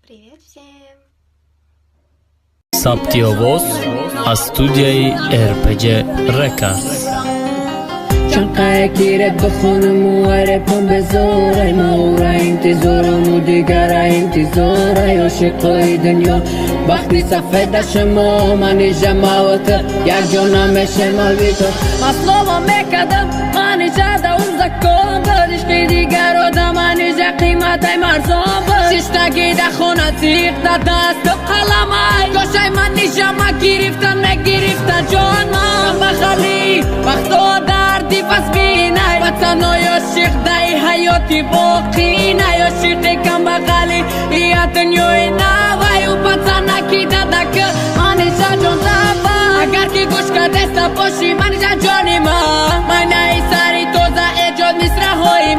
Привет всем! Саптиовоз аз студияи RPG Records. چنقه کیرت بخونم و عربم بزاره مورا انتظارم و دیگر انتظاره عاشقای دنیا وقتی سفید شما منی جماعت یک جانم شمال بی تو مطلوبا میکدم منی جاده و زکام برشقی دیگر آدم منی جا قیمت های مرزام بر ششتگی ده خونه تیق ده دست و قلم های گوشه منی جمع گرفتن نگرفتن جان من بخالی وقتا دردی پس بینای وطنای عاشق دای حیاتی باقی نای عاشقی کم بغلی یا دنیای نوای و پتنکی دادک منیجا جان دبا اگر که گوش کردستا باشی منیجا جانی من ای سری توزا ایجاد مصره های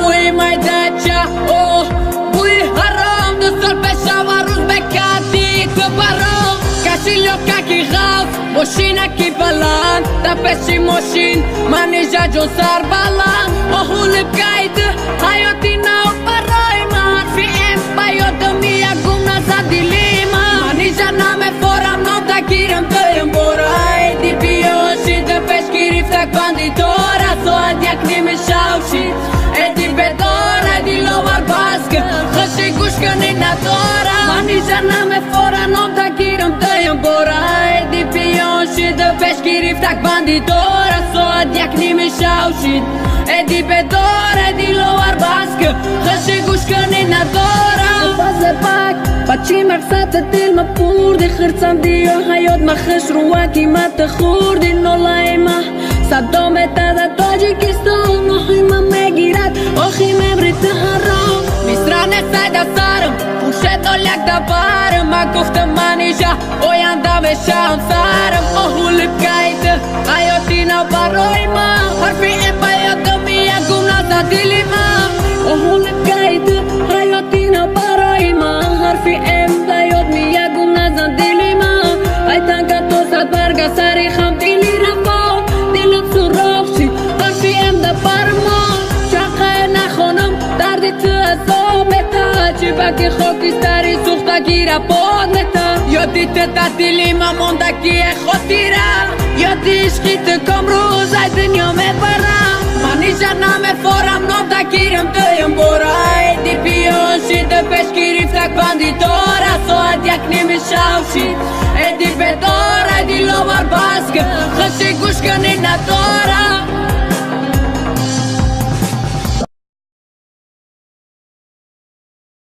بوی مایدچا اوه بوی حرام دو سال پیشا و روز بکردی تو برام کشی لوکا کی غاف ماشینه کی بلند تا پیشی ماشین منیجا جان سر بلند آهول بگید حیاتی نو برای من فی ام بیادم یا گم نزد دیلی منیجا نامه فورم نام تا گیرم دایم برای دی بیاشی ده پیش گرفتک بندی داره ساعت یک نیمه شوشید ایدی بداره دی لوار باسک خشی گوش کنی نداره منیجا نامه فورم نام تا گیرم دایم برای دی بیاشی ده پیش گرفتک بندی داره ساعت یک نیمه شوشید ایدی بداره دی لوار باسک خشی گوش کنی نداره بازه پاک بچی مقصد دل ما پوردی خرڅم دی حیات ما خش رو قیمت خوردی نولای ما صدامه تا تاجیکستان آخی ما میگیرد آخی مبریت حرام میسرانه سایده سرم پوشه دولک دبارم ما گفتم منیجا اوینده بشم سرم آهول بگید حیاتی نو برای ما حرفی ام بیادم یا گم نزد دلی ما آهول بگید حیاتی نو برای ما حرفی ام بیاد یا گم نزد دلی ما ای تنگا تو صد برگا سری خم دلی رفا دلم سراخ شید حرفی ام ده برما چقه نخونم دردی تو عذابتا چیبکی خاکستری سوختگی را بادتا یادی تا دلی ما موندگی خاطیره یادی عشقی کم روز ای دنیا میبرم منیجا نامه فورم نام تا گیرم دایم برای دی بیاشی ده پیش گرفتک بندی داره ساعت یک نیمه شوشید ایدی بداره دی لوار باسک خشی گوش کنی نداره